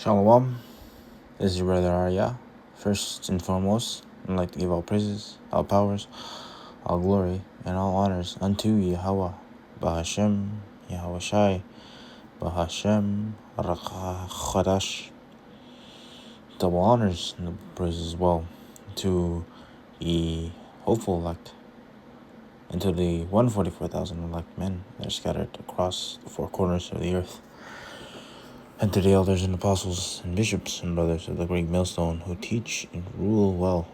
Shalom, this is your brother Arya. First and foremost, I'd like to give all praises, all powers, all glory, and all honors unto Yahweh, Bahashem, Yahweh Shai, Bahashem, Rakha Chadash. Double honors and praises as well to the hopeful elect, and to the 144,000 elect men that are scattered across the four corners of the earth, and to the elders and apostles and bishops and brothers of the great millstone who teach and rule well,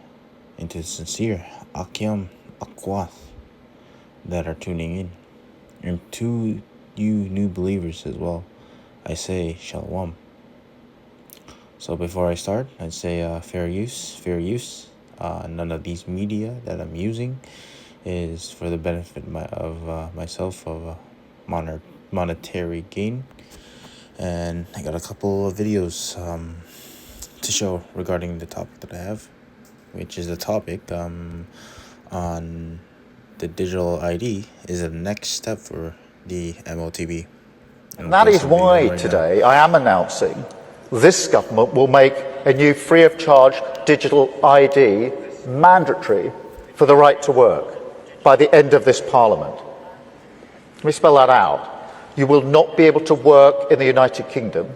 and to the sincere Akim Akwath that are tuning in, and to you new believers as well, I say Shalom. So before I start, I'd say fair use. None of these media that I'm using is for the benefit of myself of monetary gain. And I got a couple of videos to show regarding the topic that I have, which is the topic on the digital ID is the next step for the MOTB. And that is why today I am announcing this government will make a new free-of-charge digital ID mandatory for the right to work by the end of this Parliament. Let me spell that out. You will not be able to work in the United Kingdom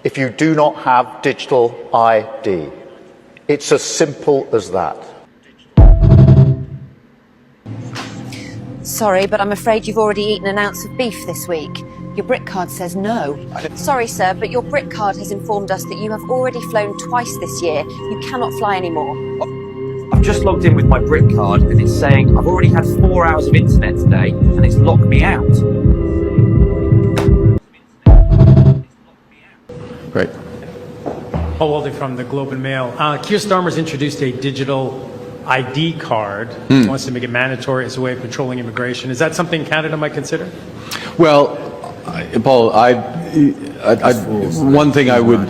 if you do not have digital ID. It's as simple as that. Sorry, but I'm afraid you've already eaten an ounce of beef this week. Your BRIC card says no. Sorry, sir, but your BRIC card has informed us that you have already flown twice this year. You cannot fly anymore. I've just logged in with my BRIC card and it's saying I've already had 4 hours of internet today and it's locked me out. Great. Paul Waldy from the Globe and Mail. Keir Starmer's introduced a digital ID card. He wants to make it mandatory as a way of controlling immigration. Is that something Canada might consider? Well, Paul, one thing I would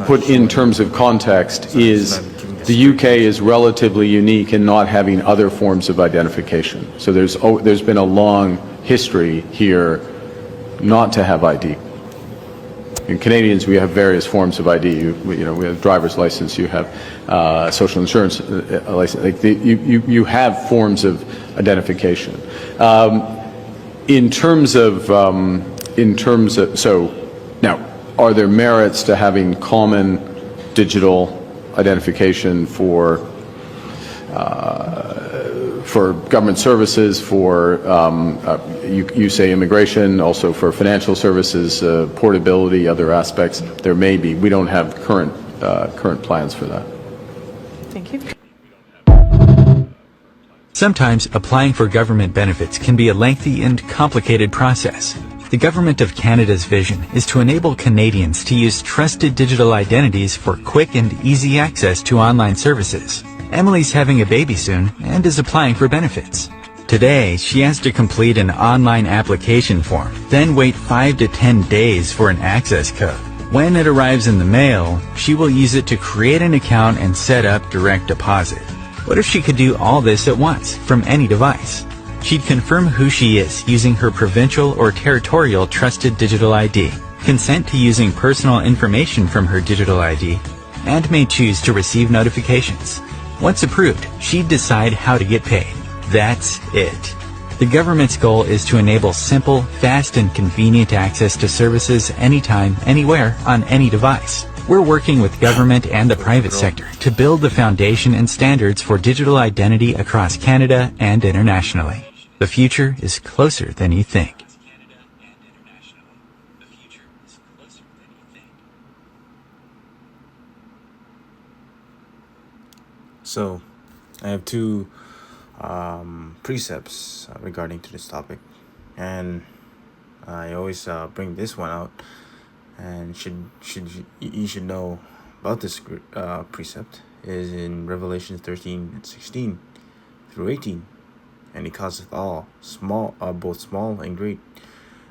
put in terms of context is the UK is relatively unique in not having other forms of identification. So there's been a long history here not to have ID. In Canadians, we have various forms of ID. We have driver's license. You have social insurance license. Like you have forms of identification. So now, are there merits to having common digital identification for government services, for you say immigration, also for financial services, portability, other aspects? There may be. We don't have current plans for that. Thank you. Sometimes applying for government benefits can be a lengthy and complicated process. The Government of Canada's vision is to enable Canadians to use trusted digital identities for quick and easy access to online services. Emily's having a baby soon and is applying for benefits. Today, she has to complete an online application form, then wait 5 to 10 days for an access code. When it arrives in the mail, she will use it to create an account and set up direct deposit. What if she could do all this at once, from any device? She'd confirm who she is using her provincial or territorial trusted digital ID, consent to using personal information from her digital ID, and may choose to receive notifications. Once approved, she'd decide how to get paid. That's it. The government's goal is to enable simple, fast, and convenient access to services anytime, anywhere, on any device. We're working with government and the private sector to build the foundation and standards for digital identity across Canada and internationally. The future is closer than you think. So, I have two precepts regarding to this topic, and I always bring this one out, and you should know about this precept is in Revelation 13:16 through 18, and he causeth all small, both small and great,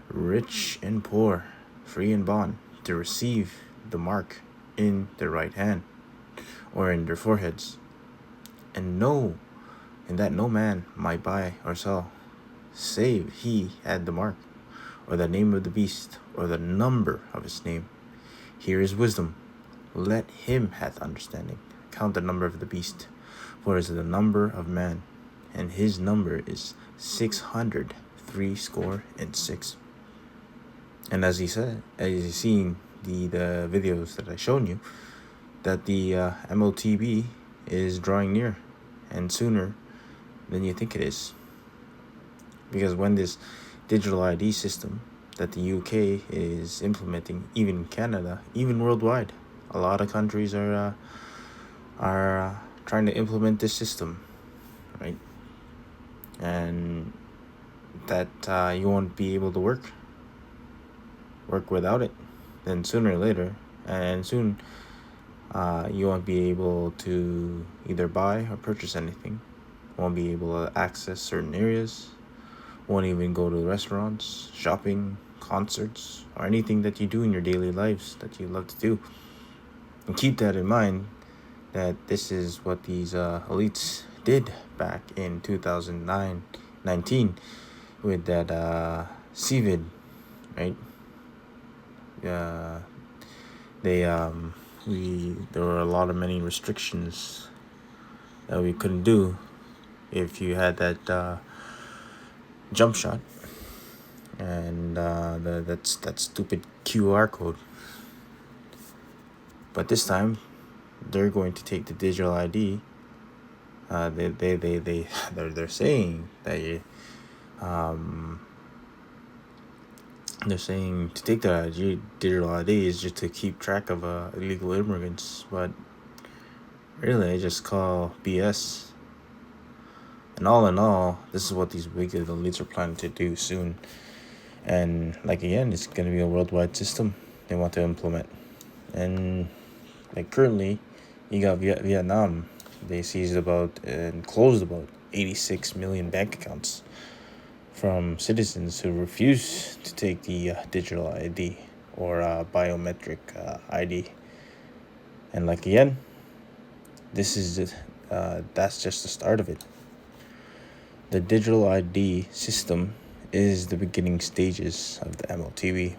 rich and poor, free and bond, to receive the mark in their right hand or in their foreheads, and that no man might buy or sell, save he had the mark, or the name of the beast, or the number of his name. Hear his wisdom. Let him hath understanding. Count the number of the beast, for it is the number of man, and his number is 666. And as he said, as you seen the videos that I shown you, that the MOTB is drawing near, and sooner than you think it is. Because when this digital ID system that the UK is implementing, even in Canada, even worldwide, a lot of countries are trying to implement this system, right? And that you won't be able to work without it. Then sooner or later, and soon, you won't be able to either buy or purchase anything. Won't be able to access certain areas. Won't even go to restaurants, shopping, concerts, or anything that you do in your daily lives that you love to do. And keep that in mind, that this is what these elites did back in 2019 with that CVID, right? There were a lot of many restrictions that we couldn't do if you had that jump shot and that stupid QR code. But this time, they're going to take the digital ID. They're saying that they're saying to take the digital ID is just to keep track of illegal immigrants, but really, I just call BS. And all in all, this is what these wicked elites are planning to do soon. And like again, it's going to be a worldwide system they want to implement. And like currently, you got Vietnam. They seized about and closed about 86 million bank accounts from citizens who refuse to take the digital ID or biometric ID. And like again, this is that's just the start of it. The digital ID system is the beginning stages of the MOTB.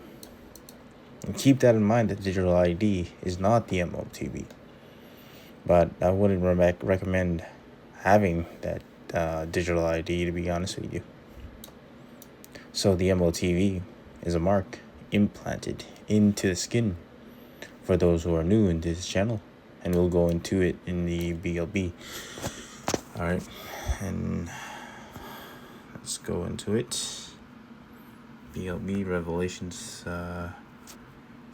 And keep that in mind, that digital ID is not the MOTB. But I wouldn't recommend having that digital ID, to be honest with you. So the MOTB is a mark implanted into the skin for those who are new in this channel. And we'll go into it in the BLB. Alright, and let's go into it. BLB Revelations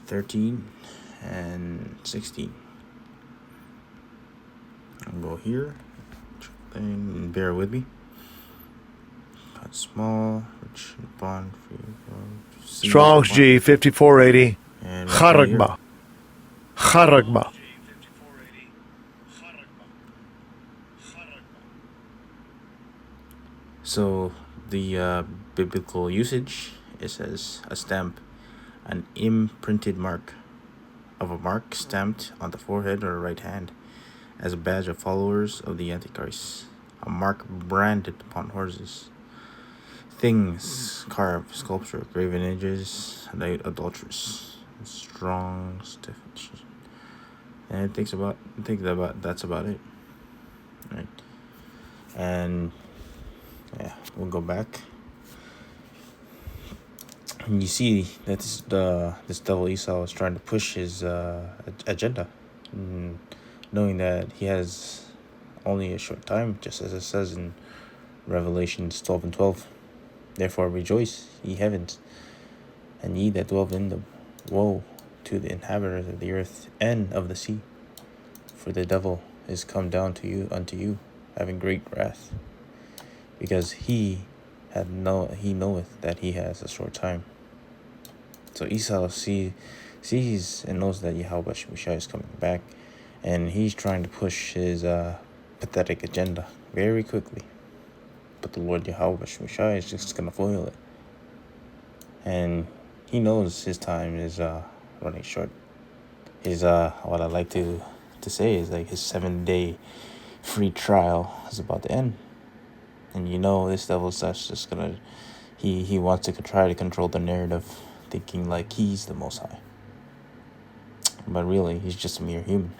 13 and 16. I'll go here and bear with me. Cut small, rich bond free. Strong's G 5480. Haragba. Haragba. So the biblical usage, it says a stamp, an imprinted mark of a mark stamped on the forehead or right hand as a badge of followers of the Antichrist, a mark branded upon horses, things carved, sculpture, graven images, adulterous, strong, stiff. And that's about it, right? And yeah, we'll go back. And you see that this devil Esau is trying to push his agenda, knowing that he has only a short time, just as it says in Revelations 12 and 12. Therefore rejoice, ye heavens, and ye that dwell in them. Woe to the inhabitants of the earth and of the sea, for the devil is come down unto you, having great wrath, because he knoweth that he has a short time. So Esau sees and knows that Yahweh Shemashai is coming back, and he's trying to push his pathetic agenda very quickly. But the Lord Yahweh Shemashai is just going to foil it. And he knows his time is running short. His what I like to say is like his 7-day free trial is about to end. And you know this devil's just gonna he wants to try to control the narrative, thinking like he's the Most High. but really he's just a mere human.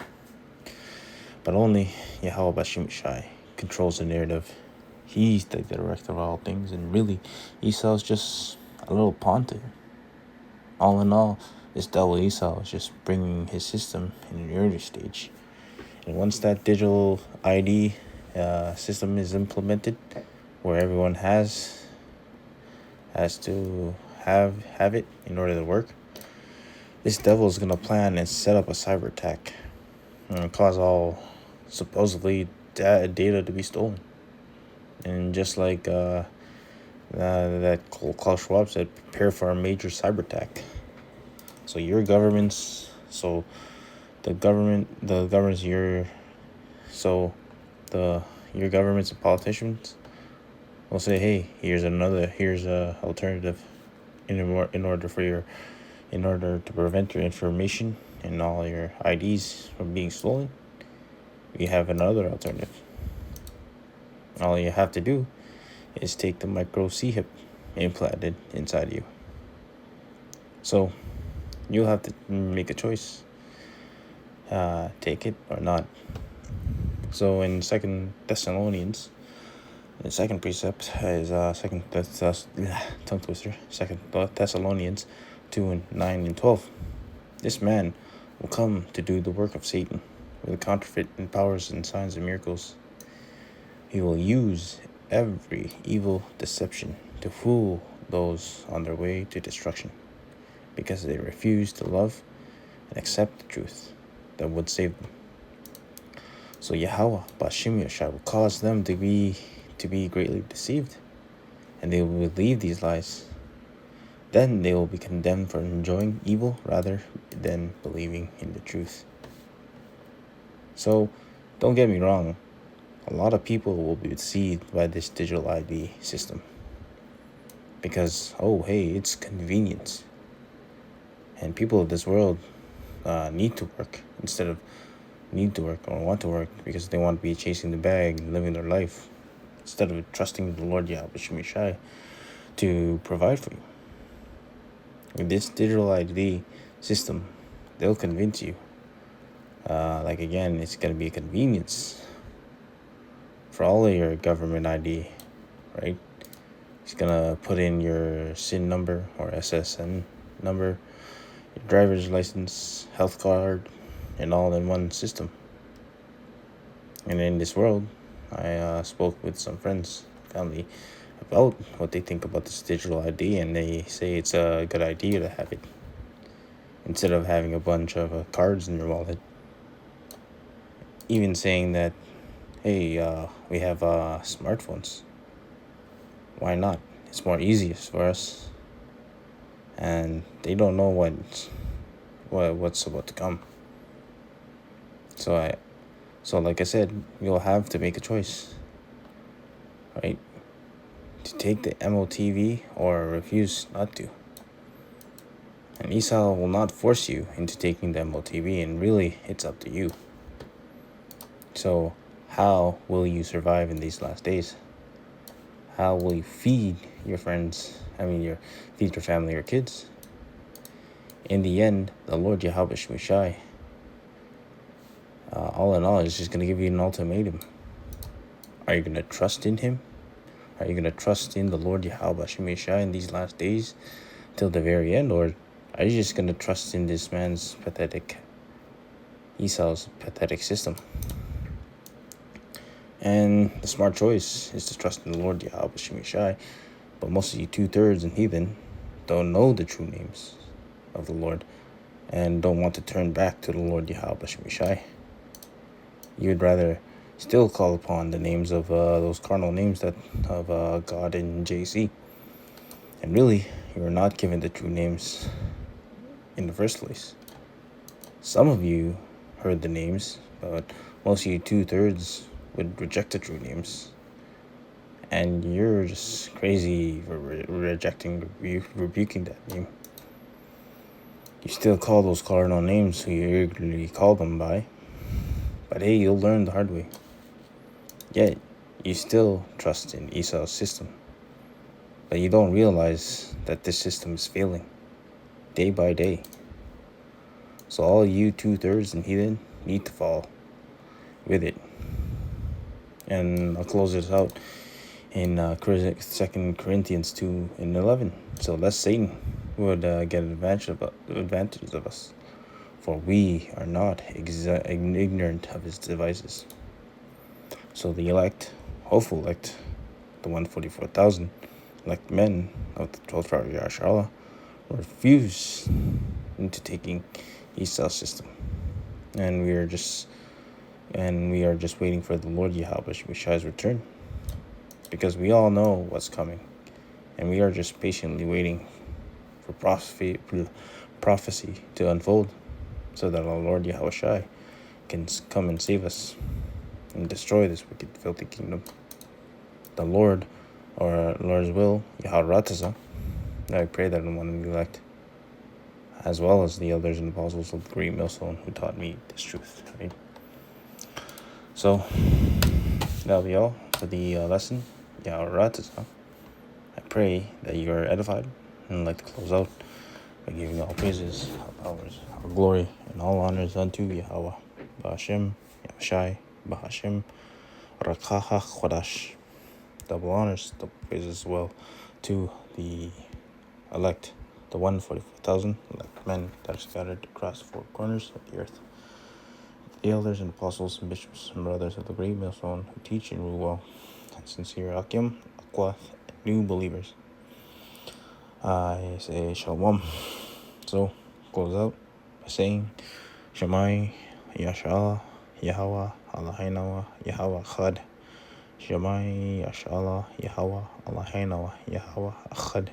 But only Yahweh Bashim Shai controls the narrative. He's the director of all things, and really Esau's just a little pawn to him. All in all, this devil Esau is just bringing his system in an early stage. And once that digital ID system is implemented, where everyone has to have it in order to work, this devil is going to plan and set up a cyber attack and cause all supposedly data to be stolen. And just like that Klaus Schwab said, prepare for a major cyber attack. So your governments, your governments and politicians will say, hey, here's a alternative in order to prevent your information and all your IDs from being stolen. We have another alternative. All you have to do is take the micro chip implanted inside you. So you'll have to make a choice. Take it or not. So in Second Thessalonians, the second precept is Second Thessalonians 2:9-12. This man will come to do the work of Satan with counterfeit and powers and signs and miracles. He will use every evil deception to fool those on their way to destruction, because they refuse to love and accept the truth that would save them. So Yahweh Bashim Yashai will cause them to be greatly deceived, and they will believe these lies. Then they will be condemned for enjoying evil rather than believing in the truth. So don't get me wrong, a lot of people will be deceived by this digital ID system because, oh hey, it's convenient. And people of this world need to work or want to work because they want to be chasing the bag and living their life instead of trusting the Lord Yahweh Shemishai to provide for you. With this digital ID system, they'll convince you. Again, it's going to be a convenience for all of your government ID, right? It's going to put in your SIN number or SSN number, your driver's license, health card, and all in one system. And in this world, I spoke with some friends, family, about what they think about this digital ID, and they say it's a good idea to have it instead of having a bunch of cards in your wallet. Even saying that, hey, we have smartphones. Why not? It's more easiest for us, and they don't know what's about to come. So like I said, you'll have to make a choice, right? To take the MOTB or refuse not to. And Esau will not force you into taking the MOTB, and really, it's up to you. So how will you survive in these last days? How will you feed your friends? Feed your family or kids? In the end, the Lord Yahweh Shemishai, all in all, is just going to give you an ultimatum. Are you going to trust in Him? Are you going to trust in the Lord Yahweh Shemishai in these last days till the very end? Or are you just going to trust in this man's Esau's pathetic system? And the smart choice is to trust in the Lord Yahweh Shemishai. But most of you 2/3 and heathen don't know the true names of the Lord and don't want to turn back to the Lord Yahweh Shemishai. You would rather still call upon the names of those carnal names of God and JC. And really, you were not given the true names in the first place. Some of you heard the names, but most of you 2/3 would reject the true names. And you're just crazy for rebuking that name. You still call those cardinal names who you regularly call them by. But hey, you'll learn the hard way. Yet, you still trust in Esau's system. But you don't realize that this system is failing day by day. So all you 2/3 and heathen need to fall with it. And I'll close this out in 2 Corinthians 2:11. So lest Satan would get advantage of us, for we are not ignorant of his devices. So the elect, hopeful elect, the 144,000 elect men of the 12th tribe of Yahshua refuse into taking Esau's system, and we are just waiting for the Lord Yahweh's return, because we all know what's coming, and we are just patiently waiting for prophecy to unfold, so that our Lord Yahweh can come and save us and destroy this wicked, filthy kingdom. The Lord, or our Lord's will, Yahweh, I pray that in one of the elect, as well as the elders and apostles of the great millstone who taught me this truth. Right? So that'll be all for the lesson. Yahweh, I pray that you are edified, and I'd like to close out by giving all praises, all powers, all glory, and all honors unto Yahweh, Ba'ashem, Yahushai, Ba'ashem, Rakaha Chodash. Double honors, double praises as well to the elect, the 144,000 elect men that are scattered across the 4 corners of the earth, the elders and apostles and bishops and brothers of the great millstone who teach and rule well, and sincere Akim, Aquath, new believers. I say Shalom. So, close out by saying Shemai, Yashala, Yahweh, Allahinawa, Yahweh Chad. Shemai, Yashala, Yahweh, Allahinawa, Yahweh Achad.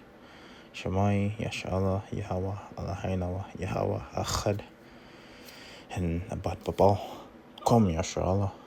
Shemai, Yashala, Yahweh, Allahinawa, Yahweh Achad. And Abat Babal, Kom Yashala.